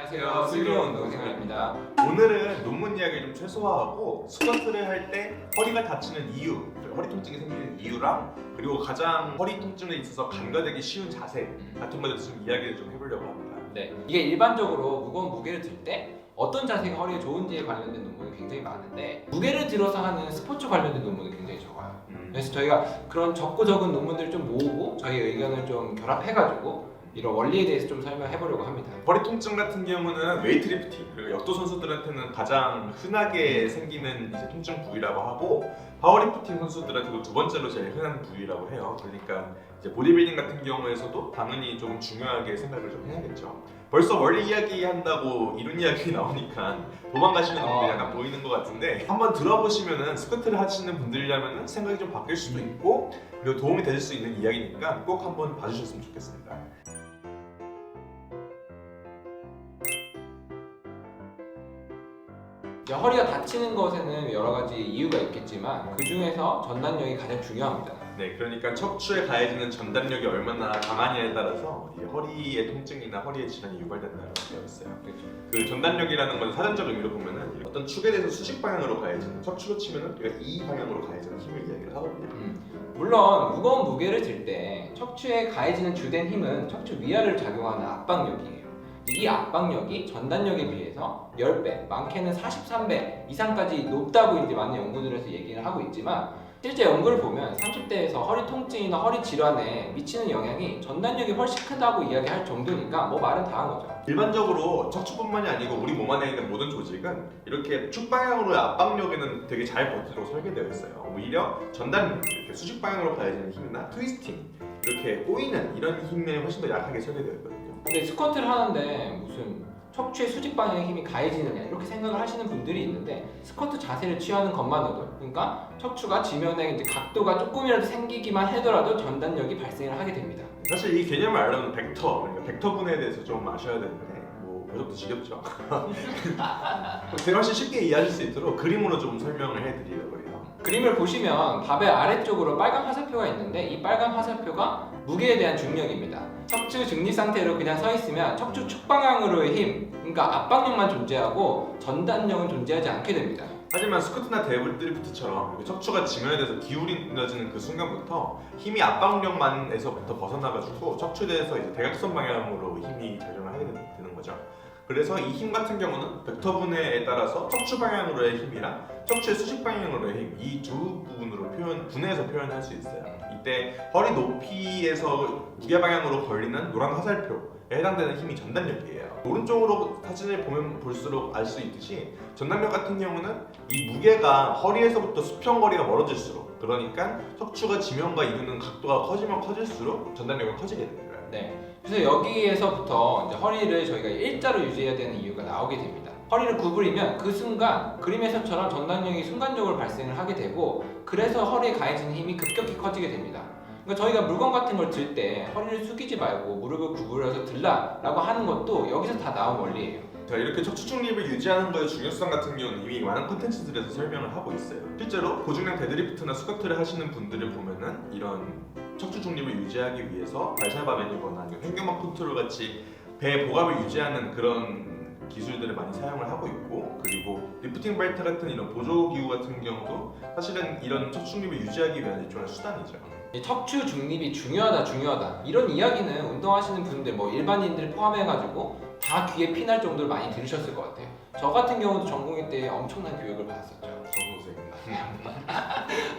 안녕하세요. 슬기로운 운동생활입니다. 오늘은 논문 이야기를 좀 최소화하고 스쿼트를 할 때 허리가 다치는 이유, 허리 통증이 생기는 이유랑 그리고 가장 허리 통증에 있어서 간과되기 쉬운 자세 같은 것에 대해서 좀 이야기를 좀 해보려고 합니다. 네, 이게 일반적으로 무거운 무게를 들 때 어떤 자세가 허리에 좋은지에 관련된 논문이 굉장히 많은데 무게를 들어서 하는 스포츠 관련된 논문은 굉장히 적어요. 그래서 저희가 그런 적고 적은 논문들을 좀 모으고 저희 의견을 좀 결합해가지고 이런 원리에 대해서 좀 설명해보려고 합니다. 허리 통증 같은 경우는 웨이트리프팅 그리고 역도 선수들한테는 가장 흔하게 생기는 이제 통증 부위라고 하고 파워리프팅 선수들한테도 두 번째로 제일 흔한 부위라고 해요. 그러니까 이제 보디빌딩 같은 경우에서도 당연히 좀 중요하게 생각을 좀 해야겠죠. 벌써 원리 이야기 한다고 이론 이야기 나오니까 도망가시는 분들이 약간 보이는 것 같은데 한번 들어보시면은 스쿼트를 하시는 분들이라면은 생각이 좀 바뀔 수도 있고 그리고 도움이 될 수 있는 이야기니까 꼭 한번 봐주셨으면 좋겠습니다. 허리가 다치는 것에는 여러 가지 이유가 있겠지만 그 중에서 전단력이 가장 중요합니다. 네, 그러니까 척추에 가해지는 전단력이 얼마나 강하냐에 따라서 이 허리의 통증이나 허리의 질환이 유발된다고 되어 있어요. 그렇죠. 그 전단력이라는 건 사전적 의미로 보면은 어떤 축에 대해서 수직 방향으로 가해지는 척추로 치면은 우리가 이 방향으로 가해지는 힘을 이야기를 하거든요. 물론 무거운 무게를 들 때 척추에 가해지는 주된 힘은 척추 위아래를 작용하는 압박력이에요. 이 압박력이 전단력에 비해서 10배, 많게는 43배 이상까지 높다고 이제 많은 연구들에서 얘기를 하고 있지만 실제 연구를 보면 30대에서 허리 통증이나 허리 질환에 미치는 영향이 전단력이 훨씬 크다고 이야기할 정도니까 뭐 말은 다 한 거죠. 일반적으로 척추뿐만이 아니고 우리 몸 안에 있는 모든 조직은 이렇게 축 방향으로의 압박력에는 되게 잘 버티도록 설계되어 있어요. 오히려 전단력, 이렇게 수직 방향으로 가해지는 힘이나 트위스팅, 이렇게 꼬이는 이런 힘에 훨씬 더 약하게 설계되어 있거든요. 근데 스쿼트를 하는데 무슨 척추의 수직 방향의 힘이 가해지느냐 이렇게 생각을 하시는 분들이 있는데 스쿼트 자세를 취하는 것만으로도 그러니까 척추가 지면에 이제 각도가 조금이라도 생기기만 하더라도 전단력이 발생을 하게 됩니다. 사실 이 개념을 알려면 벡터, 그러니까 벡터분해에 대해서 좀 아셔야 되는데 뭐 그것도 지겹죠. 제가 훨씬 쉽게 이해하실 수 있도록 그림으로 좀 설명을 해드리려고 해요. 그림을 보시면 바벨 아래쪽으로 빨간 화살표가 있는데 이 빨간 화살표가 무게에 대한 중력입니다. 척추 중립 상태로 그냥 서 있으면 척추 축 방향으로의 힘, 그러니까 압박력만 존재하고 전단력은 존재하지 않게 됩니다. 하지만 스쿼트나 데드리프트처럼 척추가 지면에 대해서 기울어지는 그 순간부터 힘이 압박력만에서부터 벗어나가지고 척추에 대해서 이제 대각선 방향으로 힘이 작용을 하게 되는 거죠. 그래서 이 힘 같은 경우는 벡터 분해에 따라서 척추 방향으로의 힘이랑 척추의 수직 방향으로의 힘 이 두 부분으로 분해해서 표현할 수 있어요. 이때 허리 높이에서 무게 방향으로 걸리는 노란 화살표에 해당되는 힘이 전단력이에요. 오른쪽으로 사진을 보면 볼수록 알 수 있듯이 전단력 같은 경우는 이 무게가 허리에서부터 수평거리가 멀어질수록 그러니까 척추가 지면과 이루는 각도가 커지면 커질수록 전단력은 커지게 되는 거예요. 네. 그래서 여기에서부터 이제 허리를 저희가 일자로 유지해야 되는 이유가 나오게 됩니다. 허리를 구부리면 그 순간 그림에서처럼 전단력이 순간적으로 발생을 하게 되고 그래서 허리에 가해지는 힘이 급격히 커지게 됩니다. 그러니까 저희가 물건 같은 걸 들 때 허리를 숙이지 말고 무릎을 구부려서 들라라고 하는 것도 여기서 다 나온 원리예요. 자, 이렇게 척추 중립을 유지하는 거의 중요성 같은 경우는 이미 많은 콘텐츠들에서 설명을 하고 있어요. 실제로 고중량 데드리프트나 스쿼트를 하시는 분들을 보면은 이런 척추 중립을 유지하기 위해서 발살바 매뉴버나 아니면 횡격막 컨트롤 같이 배 보감을 유지하는 그런 기술들을 많이 사용을 하고 있고 그리고 리프팅 벨트 같은 이런 보조 기구 같은 경우도 사실은 이런 척추 중립을 유지하기 위한 일종의 수단이죠. 이 척추 중립이 중요하다 이런 이야기는 운동하시는 분들 뭐 일반인들 포함해가지고 다 귀에 피날 정도로 많이 들으셨을 것 같아요. 저 같은 경우도 전공의 때 엄청난 교육을 받았었죠.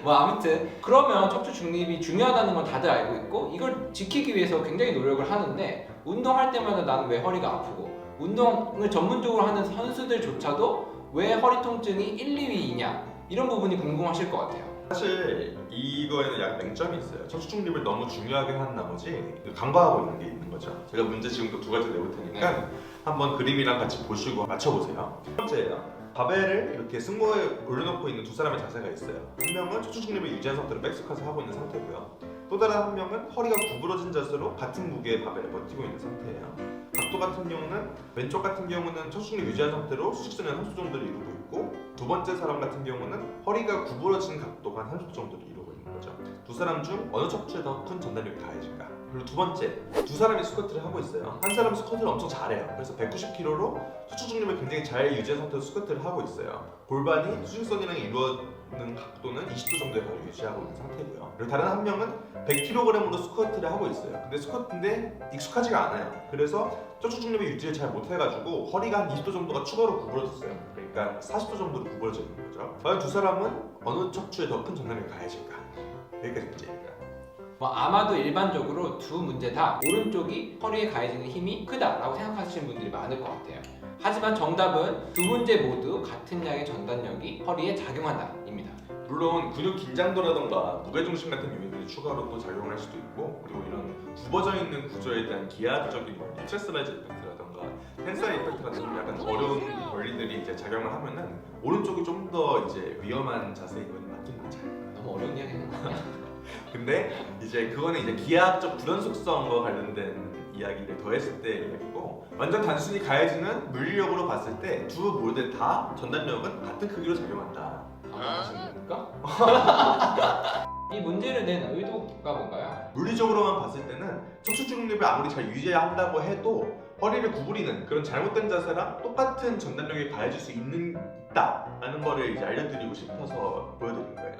뭐 아무튼 그러면 척추 중립이 중요하다는 건 다들 알고 있고 이걸 지키기 위해서 굉장히 노력을 하는데 운동할 때마다 나는 왜 허리가 아프고 운동을 전문적으로 하는 선수들조차도 왜 허리 통증이 1, 2위이냐 이런 부분이 궁금하실 것 같아요. 사실 이거에는 약간 맹점이 있어요. 척추 중립을 너무 중요하게 한 나머지 간과하고 있는 게 있는 거죠. 제가 문제 지금 또 두 가지 내볼 테니까 한번 그림이랑 같이 보시고 맞춰보세요. 첫 번째예요. 바벨을 이렇게 승모에 올려놓고 있는 두 사람의 자세가 있어요. 한 명은 척추 중립을 유지한 상태로 백스쿼트를 하고 있는 상태고요. 또 다른 한 명은 허리가 구부러진 자세로 같은 무게의 바벨을 버티고 있는 상태예요. 각도 같은 경우는 왼쪽 같은 경우는 척추 중립 유지한 상태로 수직선의 30도 정도를 이루고 있고 두 번째 사람 같은 경우는 허리가 구부러진 각도가 한 30도 정도를 이루고 있는 거죠. 두 사람 중 어느 척추에 더 큰 전단력이 가해질까? 그리고 두 번째, 두 사람이 스쿼트를 하고 있어요. 한 사람은 스쿼트를 엄청 잘해요. 그래서 190kg로 척추 중립을 굉장히 잘 유지한 상태로 스쿼트를 하고 있어요. 골반이 수직선이랑 이루어지는 각도는 20도 정도의 거리 유지하고 있는 상태고요. 그리고 다른 한 명은 100kg으로 스쿼트를 하고 있어요. 근데 스쿼트인데 익숙하지가 않아요. 그래서 척추 중립의 유지를 잘 못해가지고 허리가 한 20도 정도가 추가로 구부러졌어요. 그러니까 40도 정도로 구부러져 있는 거죠. 과연 두 사람은 어느 척추에 더 큰 전달력이 가해질까? 여기까지 문제입니다. 뭐 아마도 일반적으로 두 문제 다 오른쪽이 허리에 가해지는 힘이 크다라고 생각하시는 분들이 많을 것 같아요. 하지만 정답은 두 문제 모두 같은 양의 전단력이 허리에 작용한다입니다. 물론 근육 긴장도라던가 무게중심 같은 요인들이 추가로 또 작용할 수도 있고, 그리고 이런 굽어져 있는 구조에 대한 기하학적인 원리, 스트레스라이즈 이펙트라던가 텐사일 이펙트 같은 좀 약간 어려운 원리들이 이제 작용을 하면은 오른쪽이 좀 더 이제 위험한 자세인 건 맞긴 맞아요. 너무 어려운 이야기 하는 거 아니야? 근데 이제 그거는 이제 기하학적 불연속성과 관련된 이야기를 더했을 때 이야기고, 완전 단순히 가해지는 물리력으로 봤을 때 두 모델 다 전단력은 같은 크기로 작용한다. 하시는 겁니까? 이 문제를 낸 의도가 뭔가요? 물리적으로만 봤을 때는 척추 중립을 아무리 잘 유지한다고 해도 허리를 구부리는 그런 잘못된 자세랑 똑같은 전단력이 가해질 수 있다라는 거를 이제 알려드리고 싶어서 보여드린 거예요.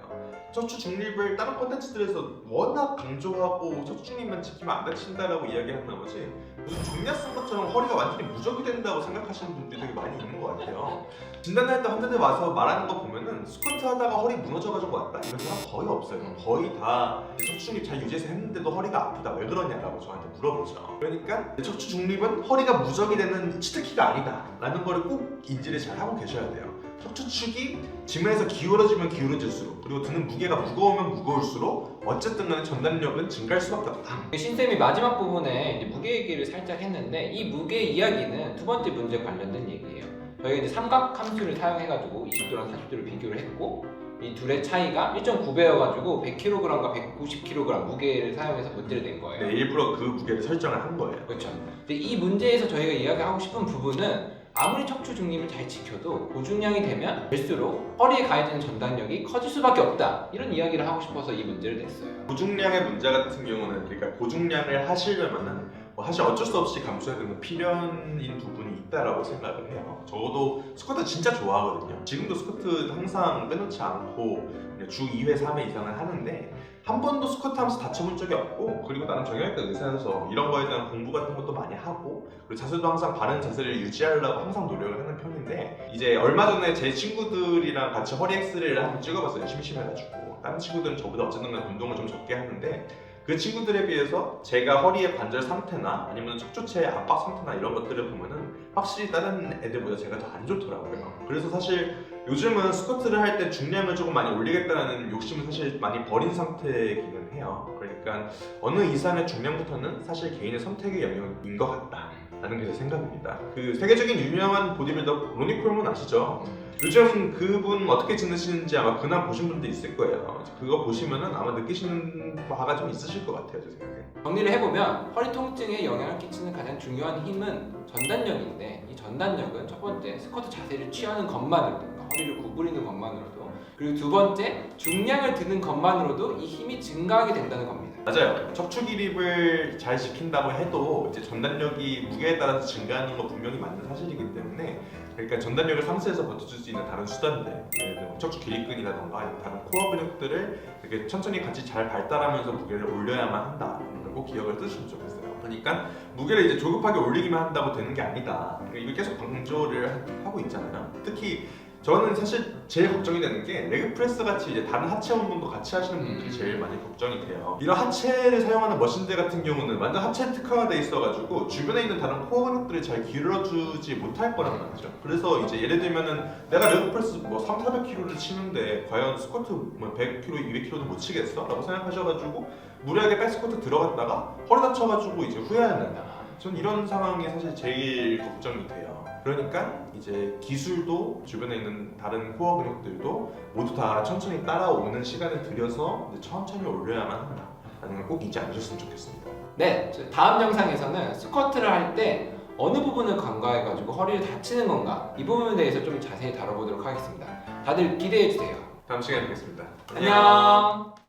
척추 중립을 다른 콘텐츠들에서 워낙 강조하고 척추 중립만 지키면 안 다친다라고 이야기하는 나머지 무슨 종려 쓴 것처럼 허리가 완전히 무적이 된다고 생각하시는 분들이 되게 많이 있는 것 같아요. 진단할 때 환자들 와서 말하는 거 보면은 스쿼트 하다가 허리 무너져가지고 왔다 이런 사람 거의 없어요. 거의 다 척추 중립 잘 유지해서 했는데도 허리가 아프다 왜 그러냐라고 저한테 물어보죠. 그러니까 척추 중립은 허리가 무적이 되는 치트키가 아니다 라는 거를 꼭 인지를 잘 하고 계셔야 돼요. 척추축이 지면에서 기울어지면 기울어질수록, 그리고 드는 무게가 무거우면 무거울수록 어쨌든 간에 전단력은 증가할 수밖에 없다. 신쌤이 마지막 부분에 이제 무게 얘기를 살짝 했는데 이 무게 이야기는 두 번째 문제 관련된 얘기예요. 저희가 이제 삼각 함수를 사용해가지고 20도랑 40도를 비교를 했고 이 둘의 차이가 1.9배여가지고 100kg과 190kg 무게를 사용해서 문제를 낸 거예요. 네, 일부러 그 무게를 설정을 한 거예요. 그렇죠. 근데 이 문제에서 저희가 이야기하고 싶은 부분은 아무리 척추 중립을 잘 지켜도 고중량이 되면 될수록 허리에 가해지는 전단력이 커질 수밖에 없다 이런 이야기를 하고 싶어서 이 문제를 냈어요. 고중량의 문제 같은 경우는 그러니까 고중량을 하시려면은 사실 어쩔 수 없이 감수해야 되는 필연인 부분이 있다라고 생각을 해요. 저도 스쿼트 진짜 좋아하거든요. 지금도 스쿼트 항상 빼놓지 않고 주 2회, 3회 이상을 하는데 한 번도 스쿼트 하면서 다쳐본 적이 없고, 그리고 나는 정형외과 의사여서 이런 거에 대한 공부 같은 것도 많이 하고, 그리고 자세도 항상 바른 자세를 유지하려고 항상 노력을 하는 편인데, 이제 얼마 전에 제 친구들이랑 같이 허리 엑스레이를 한번 찍어봤어요. 심심해가지고. 다른 친구들은 저보다 어쨌든 운동을 좀 적게 하는데 그 친구들에 비해서 제가 허리의 관절 상태나 아니면 척추체의 압박 상태나 이런 것들을 보면은 확실히 다른 애들보다 제가 더 안 좋더라고요. 그래서 사실 요즘은 스쿼트를 할 때 중량을 조금 많이 올리겠다는 욕심을 사실 많이 버린 상태이기는 해요. 그러니까 어느 이상의 중량부터는 사실 개인의 선택의 영역인 것 같다 라는 게 제 생각입니다. 그 세계적인 유명한 보디빌더 로니 콜먼 아시죠? 요즘 그분 어떻게 지내시는지 아마 근황 보신 분도 있을 거예요. 그거 보시면은 아마 느끼시는 바가 좀 있으실 것 같아요, 제 생각에. 정리를 해보면 허리 통증에 영향을 끼치는 가장 중요한 힘은 전단력인데 이 전단력은 첫 번째 스쿼트 자세를 취하는 것만으로도, 그러니까 허리를 구부리는 것만으로도, 그리고 두 번째 중량을 드는 것만으로도 이 힘이 증가하게 된다는 겁니다. 맞아요. 척추 기립을 잘 지킨다고 해도 이제 전단력이 무게에 따라서 증가하는 거 분명히 맞는 사실이기 때문에, 그러니까 전단력을 상쇄해서 버텨줄 수 있는 다른 수단들, 예를 들어 척추 기립근이라던가 아니면 다른 코어 근육들을 이렇게 천천히 같이 잘 발달하면서 무게를 올려야만 한다. 이걸 꼭 기억을 뜨시면 좋겠어요. 그러니까 무게를 이제 조급하게 올리기만 한다고 되는 게 아니다. 이걸 계속 강조를 하고 있잖아요. 특히 저는 사실 제일 걱정이 되는 게 레그 프레스 같이 이제 다른 하체 운동도 같이 하시는 분들이 제일 많이 걱정이 돼요. 이런 하체를 사용하는 머신들 같은 경우는 완전 하체 특화가 돼 있어가지고 주변에 있는 다른 코어 근육들을 잘 기울여주지 못할 거란 말이죠. 그래서 이제 예를 들면은 내가 레그 프레스 뭐 300~400kg를 치는데 과연 스쿼트 뭐 100kg, 200kg도 못 치겠어? 라고 생각하셔가지고 무리하게 백스쿼트 들어갔다가 허리 다쳐가지고 이제 후회하는, 전 이런 상황이 사실 제일 걱정이 돼요. 그러니까 이제 기술도 주변에 있는 다른 코어 근육들도 모두 다 천천히 따라오는 시간을 들여서 이제 천천히 올려야만 한다라는 걸 꼭 잊지 않으셨으면 좋겠습니다. 네, 다음 영상에서는 스쿼트를 할 때 어느 부분을 간과해가지고 허리를 다치는 건가 이 부분에 대해서 좀 자세히 다뤄보도록 하겠습니다. 다들 기대해주세요. 다음 시간에 뵙겠습니다. 안녕.